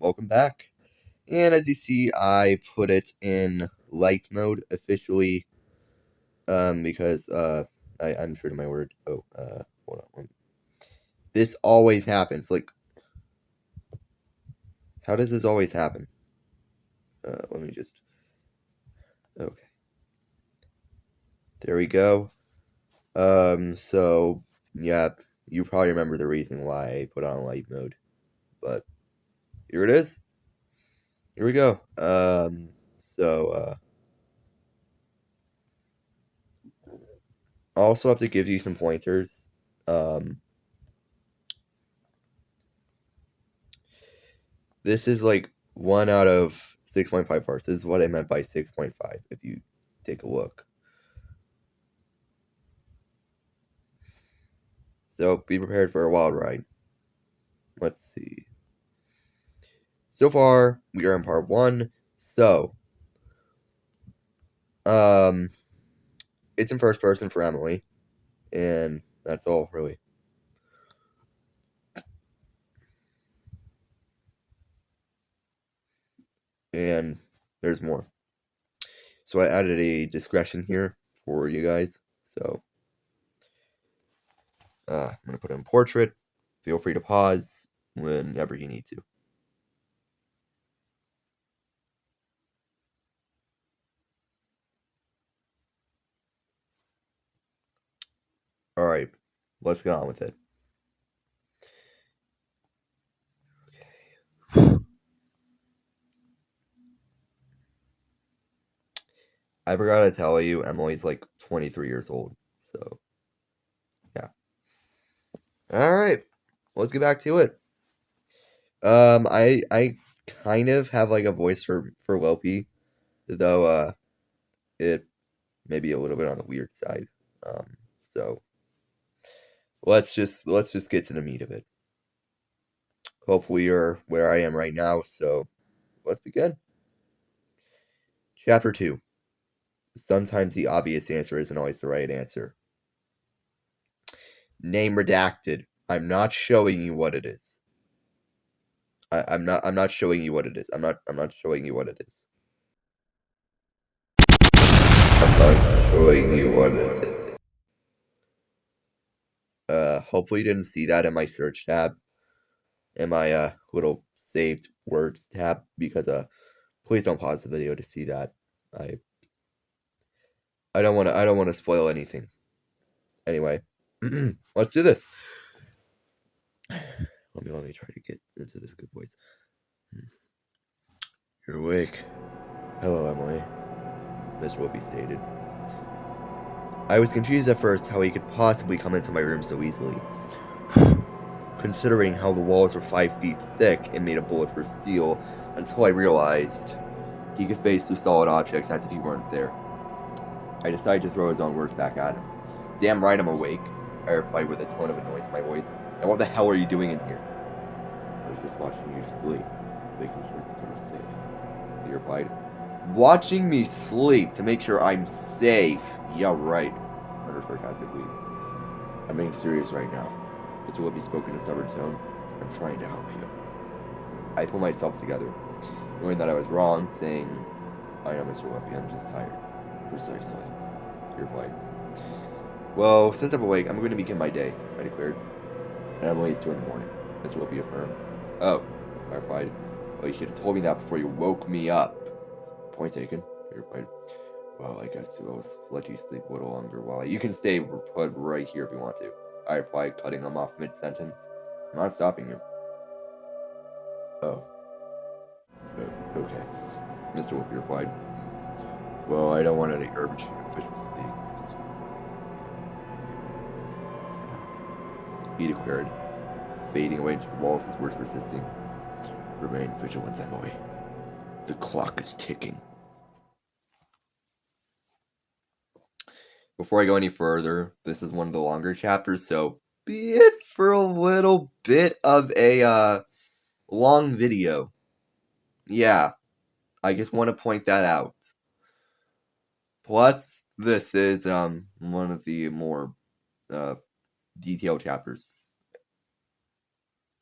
welcome back. And as you see, I put it in light mode officially, because I'm true to my word. Hold on. This always happens. Like, how does this always happen? Let me just. Okay, there we go. So yeah, you probably remember the reason why I put on light mode, but here it is. Here we go. I also have to give you some pointers. This is like 1 out of 6.5 parts. This is what I meant by 6.5 if you take a look. So be prepared for a wild ride. Let's see. So far, we are in part 1. So, it's in first person for Emily. And that's all, really. And there's more. So I added a discretion here for you guys. So, I'm going to put in portrait. Feel free to pause whenever you need to. Alright, let's get on with it. I forgot to tell you, Emily's like 23 years old. So, yeah. Alright, let's get back to it. I kind of have like a voice for Welpy, though it may be a little bit on the weird side. So let's just get to the meat of it. Hopefully you're where I am right now, so let's begin. Chapter 2. Sometimes the obvious answer isn't always the right answer. Name redacted. I'm not showing you what it is. I'm not showing you what it is. I'm not showing you what it is. I'm not showing you what it is. Hopefully you didn't see that in my search tab, in my little saved words tab, because please don't pause the video to see that. I don't want to spoil anything. Anyway, let's do this. Let me try to get into this good voice. You're awake. Hello, Emily. Mr. Whoopi stated. I was confused at first how he could possibly come into my room so easily. Considering how the walls were 5 feet thick and made of bulletproof steel, until I realized he could phase through solid objects as if he weren't there. I decided to throw his own words back at him. Damn right I'm awake, I replied with a tone of annoyance in my voice. And what the hell are you doing in here? I was just watching you sleep, making sure that you were safe, he replied. Watching me sleep to make sure I'm safe? Yeah, right, muttered sarcastically. I'm being serious right now. Mr. Whoopi spoke in a stubborn tone. I'm trying to help you. I pulled myself together, knowing that I was wrong, saying, I know, Mr. Whoopi, I'm just tired. Precisely, he replied. Well, since I'm awake, I'm going to begin my day, I declared. And I'm only 2 in the morning, Mr. Whoopi affirmed. Oh, I replied. Well, you should have told me that before you woke me up. Point taken, he replied. Well, I guess I'll let you sleep a little longer while you can stay put right here if you want to, I replied, cutting him off mid-sentence. I'm not stopping you. Oh. Okay, Mr. Whoopi replied. Well, I don't want any urgent official secrets. He declared, fading away into the walls, his words persisting. Remain vigilant, Emily. The clock is ticking. Before I go any further, this is one of the longer chapters, so be it for a little bit of a long video. Yeah, I just want to point that out. Plus, this is one of the more detailed chapters.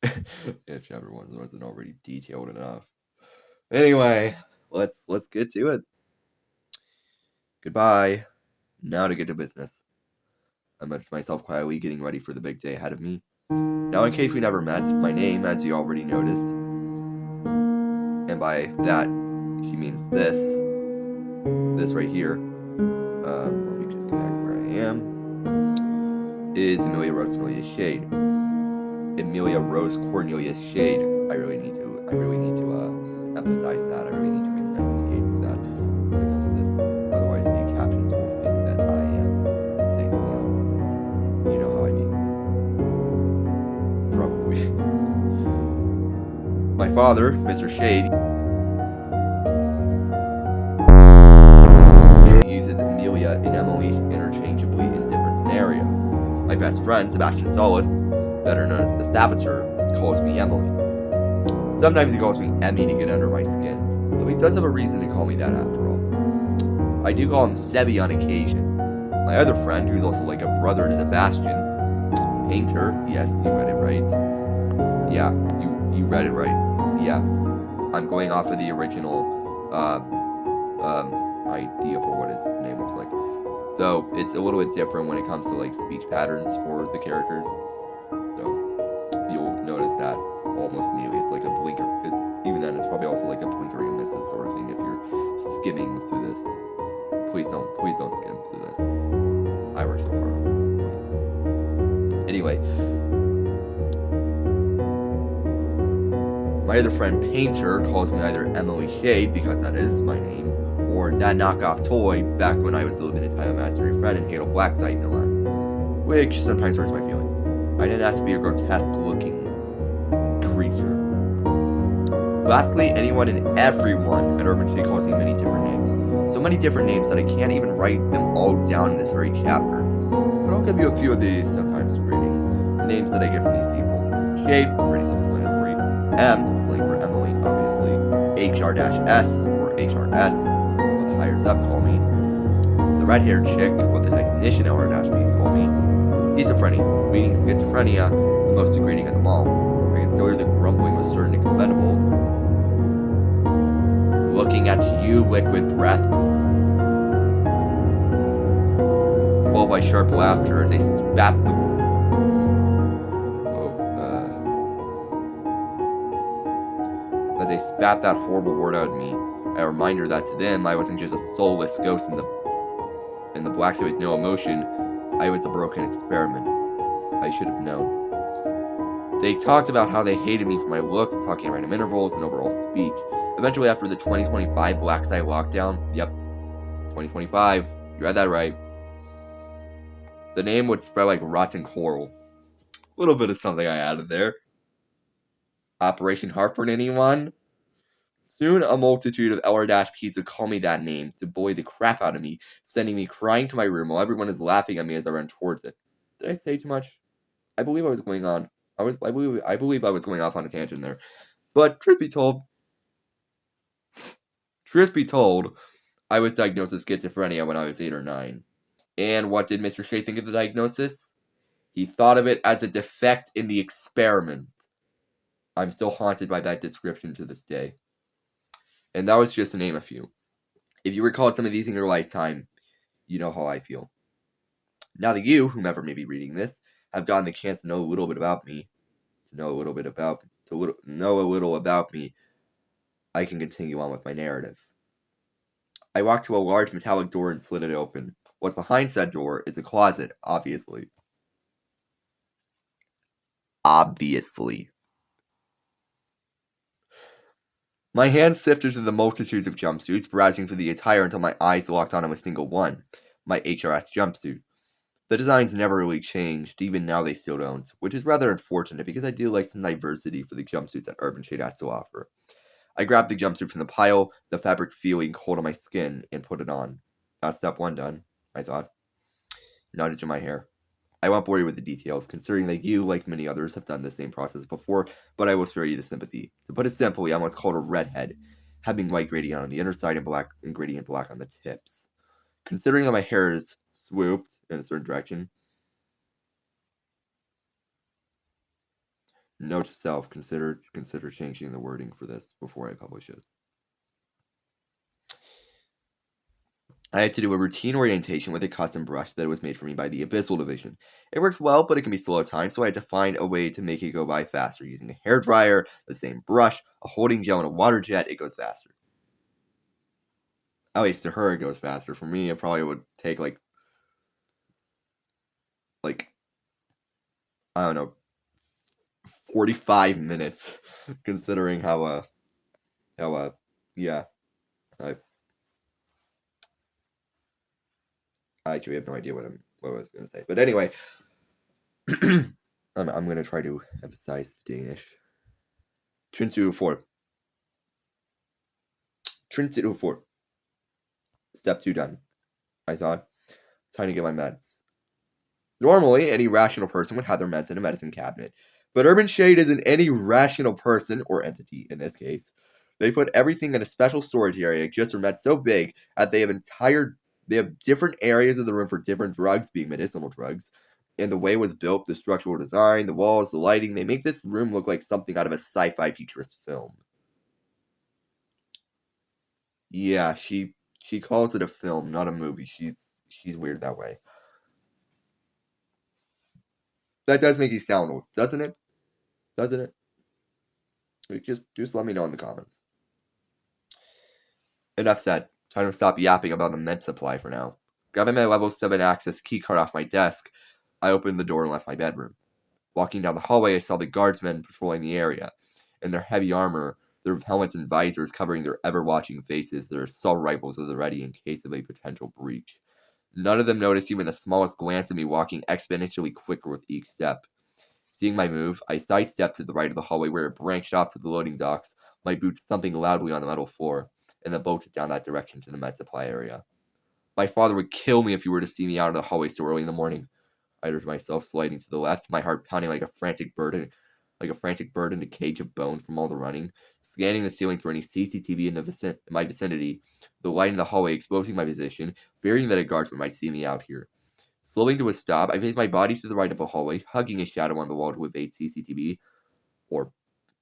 If chapter one wasn't already detailed enough. Anyway, let's get to it. Goodbye. Now to get to business. I muttered to myself quietly, getting ready for the big day ahead of me. Now, in case we never met, my name, as you already noticed, and by that he means this right here. Let me just get back to where I am. Is Amelia Rose Cornelius Shade. Amelia Rose Cornelius Shade. I really need to emphasize that. I really need to enunciate for that when it comes to this. Otherwise, the captions will think that I am saying something else. You know how I be. Probably. My father, Mr. Shade, uses Amelia and Emily interchangeably in different scenarios. My best friend, Sebastian Solis, better known as the Saboteur, calls me Emily. Sometimes he calls me Emmy to get under my skin, though he does have a reason to call me that after all. I do call him Sebi on occasion. My other friend, who's also like a brother to Sebastian, Painter, yes, you read it right. Yeah, you read it right. Yeah, I'm going off of the original idea for what his name looks like. Though it's a little bit different when it comes to like speech patterns for the characters. So you'll notice that almost immediately. It's like a blinker. Even then, it's probably also like a blinker and miss it sort of thing if you're skimming through this. Please don't skim through this. I work so hard on this, please. Anyway, my other friend Painter calls me either Emily Shade, because that is my name, or that knockoff toy back when I was still living in time imaginary friend and Hazel Blacksite, no less, which sometimes hurts my feelings. I didn't ask to be a grotesque looking creature. Lastly, anyone and everyone at Urban Shade calls me many different names. So many different names that I can't even write them all down in this very chapter. But I'll give you a few of these sometimes greeting names that I get from these people. Shade, pretty self-explanatory. M, slang for Emily, obviously. HR-S, or HRS, what the hires up call me. The red-haired chick, what the technician LR-Bs call me. Schizophrenia, meaning schizophrenia, the most degrading of them all. I can still hear the grumbling of a certain expendable. Looking at you, liquid breath. Followed by sharp laughter as they spat the as they spat that horrible word out at me. A reminder that to them I wasn't just a soulless ghost in the black side with no emotion. I was a broken experiment. I should have known. They talked about how they hated me for my looks, talking at random intervals, and overall speech. Eventually, after the 2025 Black Site lockdown, yep, 2025, you read that right, the name would spread like rotten coral. A little bit of something I added there. Operation Heartburn, anyone? Soon, a multitude of LR-Ps would call me that name to bully the crap out of me, sending me crying to my room while everyone is laughing at me as I run towards it. Did I say too much? I believe I was going on. I believe I was going off on a tangent there. But truth be told, I was diagnosed with schizophrenia when I was 8 or 9. And what did Mr. Shea think of the diagnosis? He thought of it as a defect in the experiment. I'm still haunted by that description to this day. And that was just to name a few. If you recall some of these in your lifetime, you know how I feel. Now that you, whomever may be reading this, have gotten the chance to know a little bit about me, know a little about me, I can continue on with my narrative. I walked to a large metallic door and slid it open. What's behind said door is a closet, obviously. Obviously. My hands sifted through the multitudes of jumpsuits, browsing through the attire until my eyes locked on a single one, my HRS jumpsuit. The designs never really changed, even now they still don't, which is rather unfortunate because I do like some diversity for the jumpsuits that Urban Shade has to offer. I grabbed the jumpsuit from the pile, the fabric feeling cold on my skin, and put it on. That's step one done, I thought. Nodded to my hair. I won't bore you with the details, considering that you, like many others, have done the same process before, but I will spare you the sympathy. To put it simply, I'm what's called a redhead, having white gradient on the inner side and black and gradient black on the tips. Considering that my hair is swooped in a certain direction, Note to self: consider changing the wording for this before I publish this. I had to do a routine orientation with a custom brush that was made for me by the Abyssal Division. It works well, but it can be slow at times, so I had to find a way to make it go by faster. Using a hairdryer, the same brush, a holding gel, and a water jet, it goes faster. At least to her, it goes faster. For me, it probably would take like I don't know, 45 minutes, considering yeah, I actually have no idea what I was gonna say. But anyway, I'm gonna try to emphasize Danish. Trintu 4. Trintu 4. Step 2 done. I thought. Time to get my meds. Normally, any rational person would have their meds in a medicine cabinet. But Urban Shade isn't any rational person, or entity in this case. They put everything in a special storage area just for meds so big that they have different areas of the room for different drugs, being medicinal drugs. And the way it was built, the structural design, the walls, the lighting, they make this room look like something out of a sci-fi futurist film. Yeah, she calls it a film, not a movie. She's weird that way. That does make you sound old, doesn't it? Doesn't it? Just let me know in the comments. Enough said. Time to stop yapping about the med supply for now. Grabbing my level 7 access keycard off my desk, I opened the door and left my bedroom. Walking down the hallway, I saw the guardsmen patrolling the area. In their heavy armor, their helmets and visors covering their ever-watching faces, their assault rifles at the ready in case of a potential breach. None of them noticed even the smallest glance at me, walking exponentially quicker with each step. Seeing my move, I sidestepped to the right of the hallway where it branched off to the loading docks, my boots thumping loudly on the metal floor, and then bolted down that direction to the med supply area. My father would kill me if he were to see me out of the hallway so early in the morning. I heard myself sliding to the left, my heart pounding like a frantic bird in a cage of bone from all the running, scanning the ceilings for any CCTV in my vicinity, the light in the hallway exposing my position, fearing that a guardsman might see me out here. Slowing to a stop, I faced my body to the right of the hallway, hugging a shadow on the wall to evade CCTV, or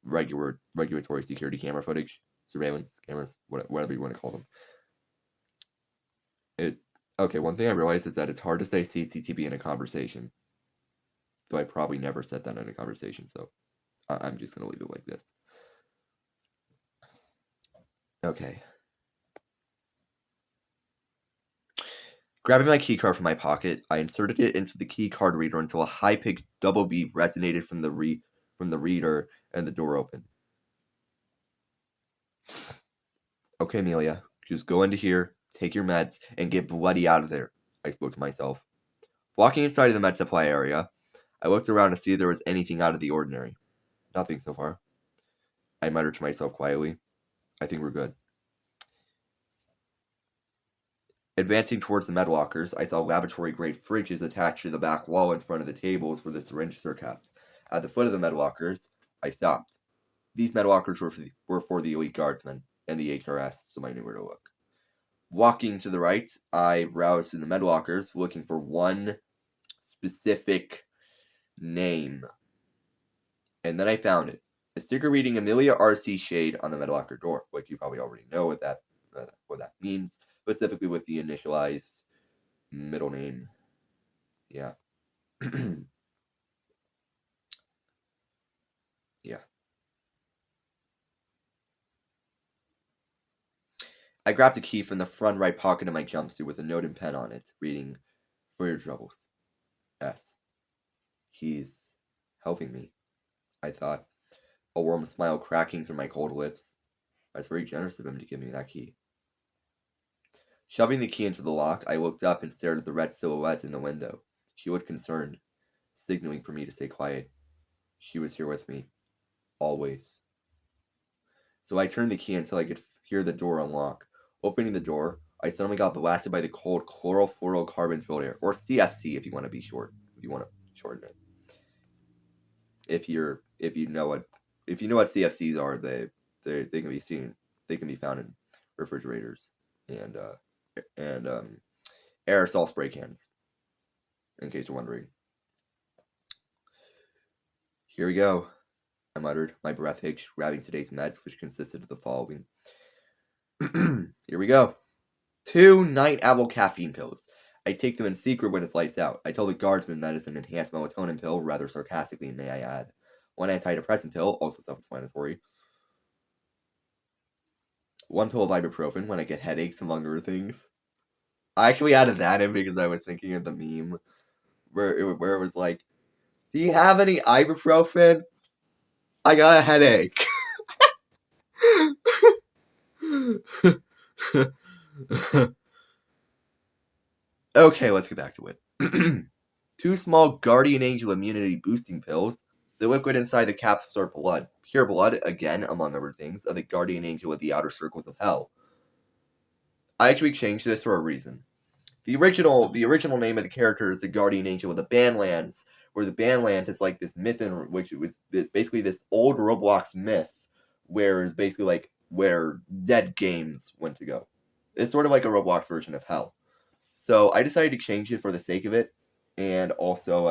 regulatory security camera footage, surveillance cameras, whatever you want to call them. Okay, one thing I realized is that it's hard to say CCTV in a conversation. Though I probably never said that in a conversation, so I'm just going to leave it like this. Okay. Grabbing my keycard from my pocket, I inserted it into the keycard reader until a high-pitched double beep resonated from the reader and the door opened. Okay, Amelia, just go into here, take your meds, and get bloody out of there, I spoke to myself. Walking inside of the med supply area, I looked around to see if there was anything out of the ordinary. Nothing so far. I muttered to myself quietly. I think we're good. Advancing towards the med lockers, I saw laboratory-grade fridges attached to the back wall in front of the tables where the syringes are kept. At the foot of the med lockers, I stopped. These med lockers were for the elite guardsmen and the HRS, so I knew where to look. Walking to the right, I browsed in the med lockers, looking for one specific name. And then I found it. A sticker reading Amelia R.C. Shade on the med locker door, which you probably already know what that means, specifically with the initialized middle name. Yeah. Yeah. I grabbed a key from the front right pocket of my jumpsuit with a note and pen on it, reading, "For your troubles. S." He's helping me, I thought, a warm smile cracking through my cold lips. That's very generous of him to give me that key. Shoving the key into the lock, I looked up and stared at the red silhouette in the window. She looked concerned, signaling for me to stay quiet. She was here with me. Always. So I turned the key until I could hear the door unlock. Opening the door, I suddenly got blasted by the cold chlorofluorocarbon-filled air, or CFC if you want to be short. If you want to shorten it. If you know what CFCs are, they can be seen. They can be found in refrigerators and aerosol spray cans. In case you're wondering. Here we go. I muttered, my breath hitched, grabbing today's meds, which consisted of the following. Here we go. 2 night owl caffeine pills. I take them in secret when it's lights out. I tell the guardsman that it's an enhanced melatonin pill, rather sarcastically, may I add. 1 antidepressant pill, also self-explanatory. 1 pill of ibuprofen when I get headaches, among other things. I actually added that in because I was thinking of the meme where it was like, do you have any ibuprofen? I got a headache. Okay, let's get back to it. 2 small Guardian Angel immunity boosting pills. The liquid inside the capsules are blood. Pure blood, again, among other things, of the Guardian Angel of the outer circles of hell. I actually changed this for a reason. The original name of the character is the Guardian Angel of the Bandlands, where the Bandlands is like this myth, in which it was basically this old Roblox myth, where it's basically like where dead games went to go. It's sort of like a Roblox version of hell. So I decided to change it for the sake of it, and also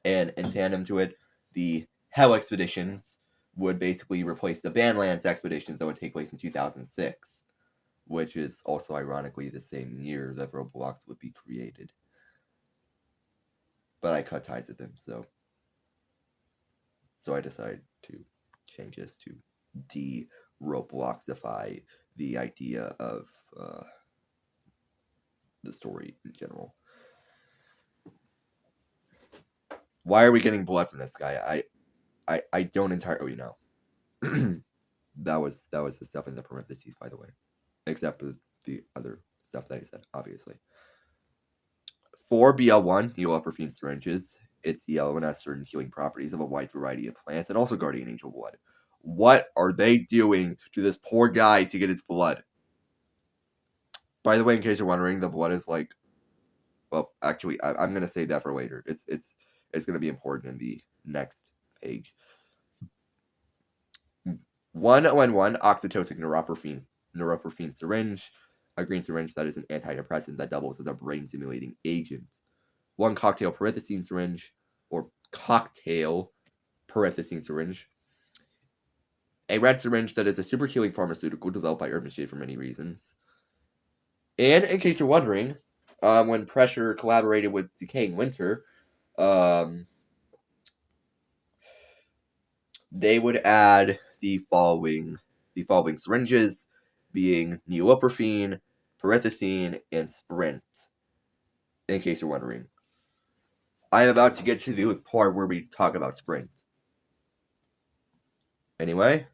and in tandem to it, the Hell Expeditions would basically replace the Bandlands Expeditions that would take place in 2006, which is also ironically the same year that Roblox would be created. But I cut ties with them, so I decided to change this to de-Robloxify the idea of the story in general. Why are we getting blood from this guy? I don't entirely know. that was the stuff in the parentheses, by the way, except for the other stuff that I said, obviously. 4 BL1 neoprofene syringes. It's yellow and has certain healing properties of a wide variety of plants, and also Guardian Angel blood. What are they doing to this poor guy to get his blood? By the way, in case you're wondering, the blood is like, well, actually, I'm gonna save that for later. It's gonna be important in the next page. 101 oxytocic neuroprofene syringe, a green syringe that is an antidepressant that doubles as a brain stimulating agent. 1 cocktail pyrethicine syringe, or cocktail pyrethicine syringe. A red syringe that is a super healing pharmaceutical developed by Urban Shade for many reasons. And in case you're wondering, when Pressure collaborated with Decaying Winter, they would add the following syringes, being neoprofene, pyrethicine, and Sprint. In case you're wondering, I'm about to get to the part where we talk about Sprint. Anyway,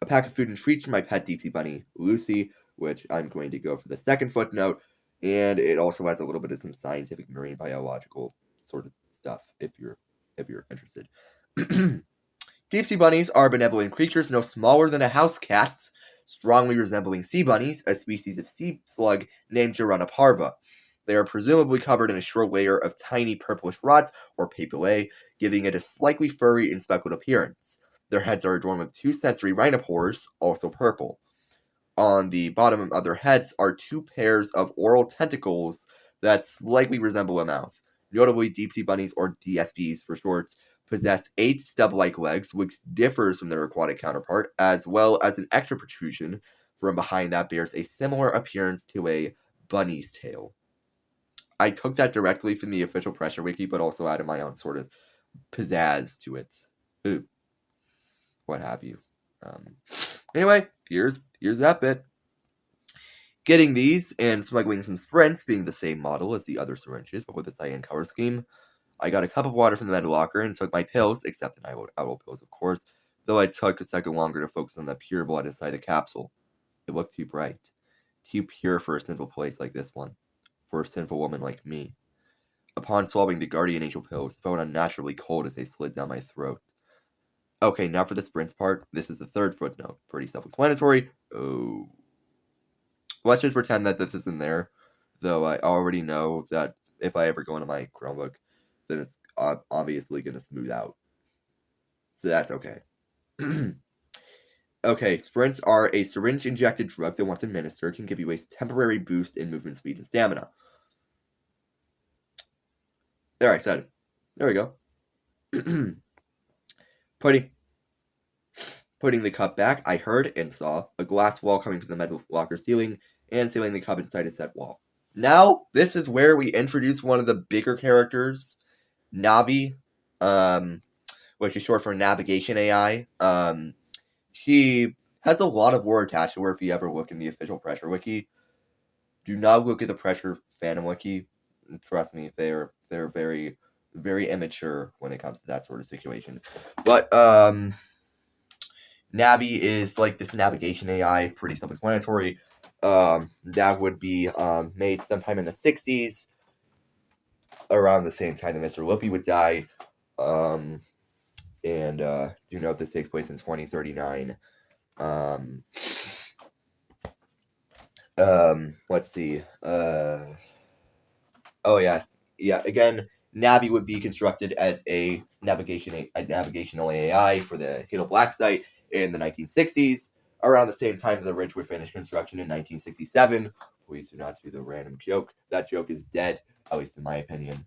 a pack of food and treats for my pet deep sea bunny, Lucy, which I'm going to go for the second footnote, and it also has a little bit of some scientific marine biological sort of stuff if you're interested. Deep sea bunnies are benevolent creatures no smaller than a house cat, strongly resembling sea bunnies, a species of sea slug named Girona parva. They are presumably covered in a short layer of tiny purplish rods or papillae, giving it a slightly furry and speckled appearance. Their heads are adorned with 2 sensory rhinopores, also purple. On the bottom of their heads are 2 pairs of oral tentacles that slightly resemble a mouth. Notably, deep sea bunnies, or DSBs for short, possess 8 stub-like legs, which differs from their aquatic counterpart, as well as an extra protrusion from behind that bears a similar appearance to a bunny's tail. I took that directly from the official Pressure Wiki, but also added my own sort of pizzazz to it. Ooh. What have you. Anyway, here's that bit. Getting these and smuggling some Sprints, being the same model as the other syringes, but with a cyan color scheme. I got a cup of water from the med locker and took my pills, except the owl pills, of course, though I took a second longer to focus on the pure blood inside the capsule. It looked too bright. Too pure for a sinful place like this one. For a sinful woman like me. Upon swallowing the Guardian Angel pills, it felt unnaturally cold as they slid down my throat. Okay, now for the Sprints part. This is the third footnote. Pretty self-explanatory. Oh. Let's just pretend that this isn't there, though I already know that if I ever go into my Chromebook, then it's obviously going to smooth out. So that's okay. Okay, Sprints are a syringe-injected drug that once administered can give you a temporary boost in movement speed and stamina. There, I said it. There we go. Putting putting the cup back, I heard and saw a glass wall coming from the med locker ceiling and sealing the cup inside a set wall. Now, this is where we introduce one of the bigger characters, Navi, um, which is short for Navigation AI. She has a lot of lore attached to her if you ever look in the official Pressure Wiki. Do not look at the Pressure Phantom Wiki. Trust me, they're very, very immature when it comes to that sort of situation. But, Navi is like this navigation AI, pretty self-explanatory. That would be made sometime in the 60s, around the same time that Mr. Lippy would die. And do note this takes place in 2039. Um, let's see. Oh yeah, yeah. Again, Navi would be constructed as a navigational AI for the Halo Black site in the 1960s, around the same time that the Ridge would finish construction in 1967. Please do not do the random joke. That joke is dead, at least in my opinion.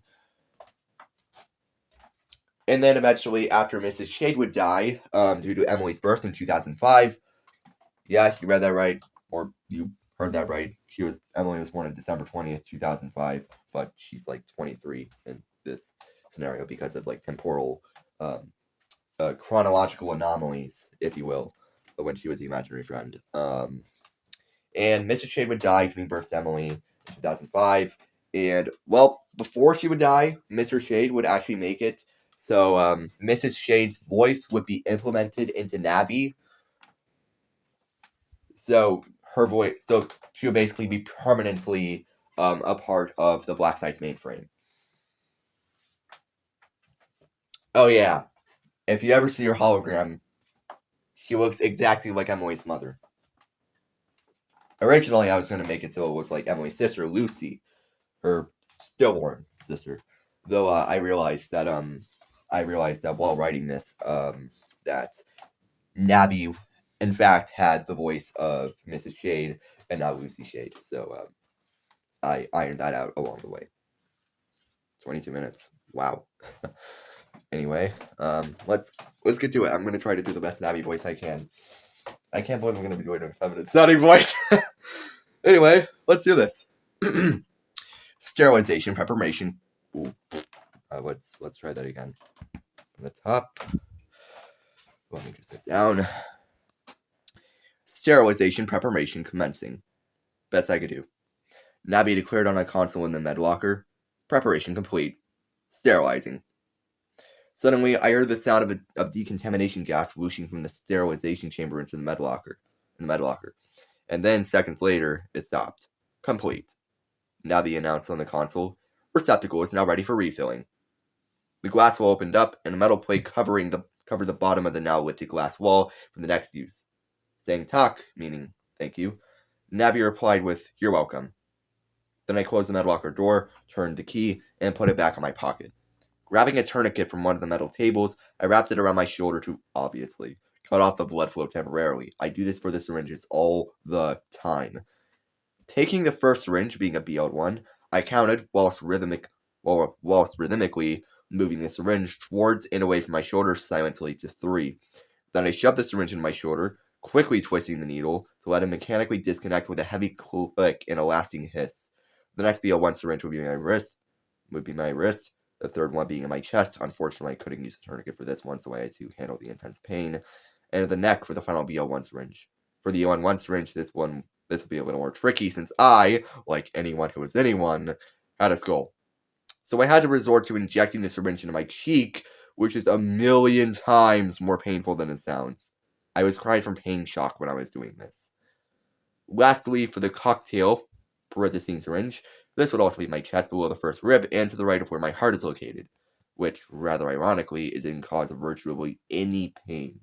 And then eventually, after Mrs. Shade would die, due to Emily's birth in 2005. Yeah, you read that right, or you heard that right. Emily was born on December 20th, 2005, but she's like 23 in this scenario because of like temporal, chronological anomalies, if you will, when she was the imaginary friend. And Mrs. Shade would die giving birth to Emily in 2005. And, well, before she would die, Mr. Shade would actually make it. So, Mrs. Shade's voice would be implemented into Navi. So, her voice, so she would basically be permanently a part of the Black Site's mainframe. Oh, yeah. If you ever see her hologram, she looks exactly like Emily's mother. Originally, I was going to make it so it looked like Emily's sister, Lucy, her stillborn sister. Though I realized that while writing this, that Navi, in fact, had the voice of Mrs. Shade and not Lucy Shade. So I ironed that out along the way. 22 minutes. Wow. Anyway, let's get to it. I'm gonna try to do the best Navi voice I can. I can't believe I'm gonna be doing a feminine sounding voice. Anyway, let's do this. Sterilization preparation. Ooh. Let's try that again. From the top. Let me just sit down. Sterilization preparation commencing. Best I could do. Navi declared on a console in the med locker. Preparation complete. Sterilizing. Suddenly, I heard the sound of decontamination gas whooshing from the sterilization chamber into the med locker. And then, seconds later, it stopped. Complete. Navi announced on the console. Receptacle is now ready for refilling. The glass wall opened up, and a metal plate covered the bottom of the now lifted glass wall for the next use. Saying "tak," meaning thank you, Navi replied with "you're welcome." Then I closed the med locker door, turned the key, and put it back in my pocket. Grabbing a tourniquet from one of the metal tables, I wrapped it around my shoulder to, obviously, cut off the blood flow temporarily. I do this for the syringes all the time. Taking the first syringe, being a BL1, I counted whilst rhythmically moving the syringe towards and away from my shoulder silently to 3. Then I shoved the syringe in my shoulder, quickly twisting the needle to let it mechanically disconnect with a heavy click and a lasting hiss. The next BL1 syringe would be my wrist. The third one being in my chest. Unfortunately, I couldn't use the tourniquet for this one, so I had to handle the intense pain. And the neck for the final BL1 syringe. For the ON1 syringe, this will be a little more tricky since I, like anyone who is anyone, had a skull. So I had to resort to injecting the syringe into my cheek, which is a million times more painful than it sounds. I was crying from pain shock when I was doing this. Lastly, for the cocktail parenthesine syringe, this would also be my chest below the first rib and to the right of where my heart is located, which, rather ironically, it didn't cause virtually any pain.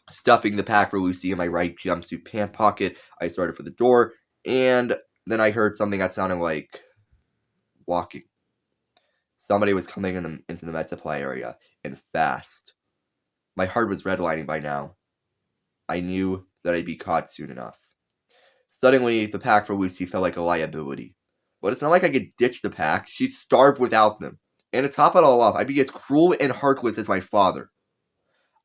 Stuffing the pack for Lucy in my right jumpsuit pant pocket, I started for the door, and then I heard something that sounded like walking. Somebody was coming into the med supply area, and fast. My heart was redlining by now. I knew that I'd be caught soon enough. Suddenly, the pack for Lucy felt like a liability. But it's not like I could ditch the pack. She'd starve without them. And to top it all off, I'd be as cruel and heartless as my father.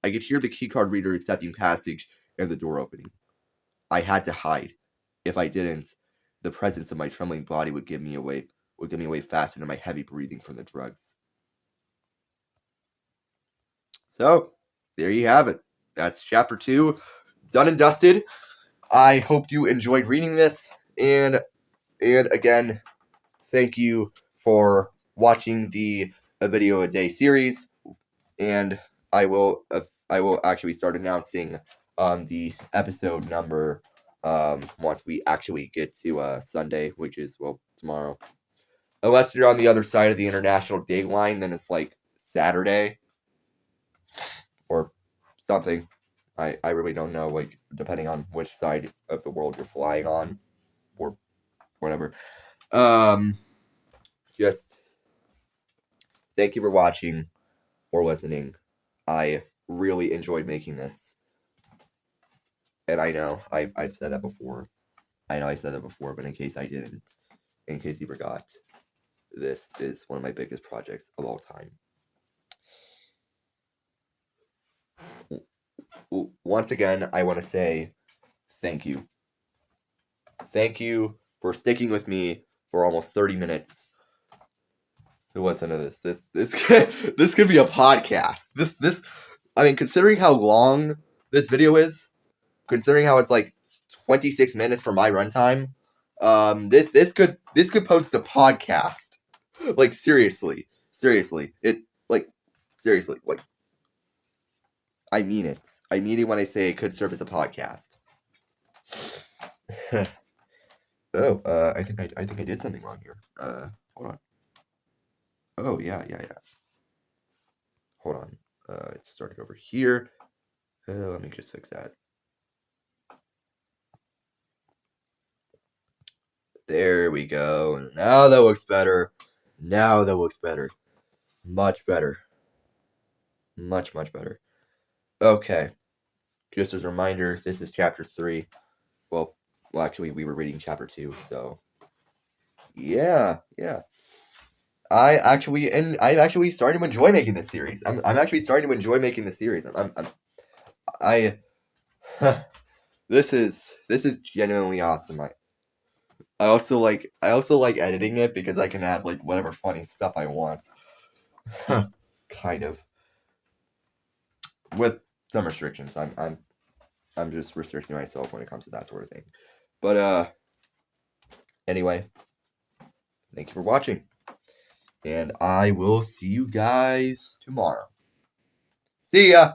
I could hear the keycard reader accepting passage and the door opening. I had to hide. If I didn't, the presence of my trembling body would give me away faster than my heavy breathing from the drugs. So, there you have it. That's chapter 2, done and dusted. I hope you enjoyed reading this, and again, thank you for watching the A Video a Day series, and I will actually start announcing the episode number once we actually get to Sunday, which is, well, tomorrow. Unless you're on the other side of the international date line, then it's like Saturday or something. I really don't know, like, depending on which side of the world you're flying on or whatever. Just thank you for watching or listening. I really enjoyed making this. And I know I've said that before. I know I said that before, but in case I didn't, in case you forgot, this is one of my biggest projects of all time. Once again, I want to say thank you. Thank you for sticking with me for almost 30 minutes to listen to this. This could be a podcast. I mean, considering how long this video is, considering how it's like 26 minutes for my runtime, this could post a podcast. Like, seriously, like I mean it. I mean it when I say it could serve as a podcast. Oh, I think I did something wrong here. Hold on. Oh, yeah. Hold on. It started over here. Let me just fix that. There we go. Now that looks better. Much better. Much better. Okay. Just as a reminder, this is chapter 3. Well, actually, we were reading chapter 2, so yeah. I'm actually starting to enjoy making this series. I'm actually starting to enjoy making the series. This is genuinely awesome. I also like editing it because I can add like whatever funny stuff I want. Kind of. With some restrictions. I'm just restricting myself when it comes to that sort of thing. But anyway, thank you for watching. And I will see you guys tomorrow. See ya!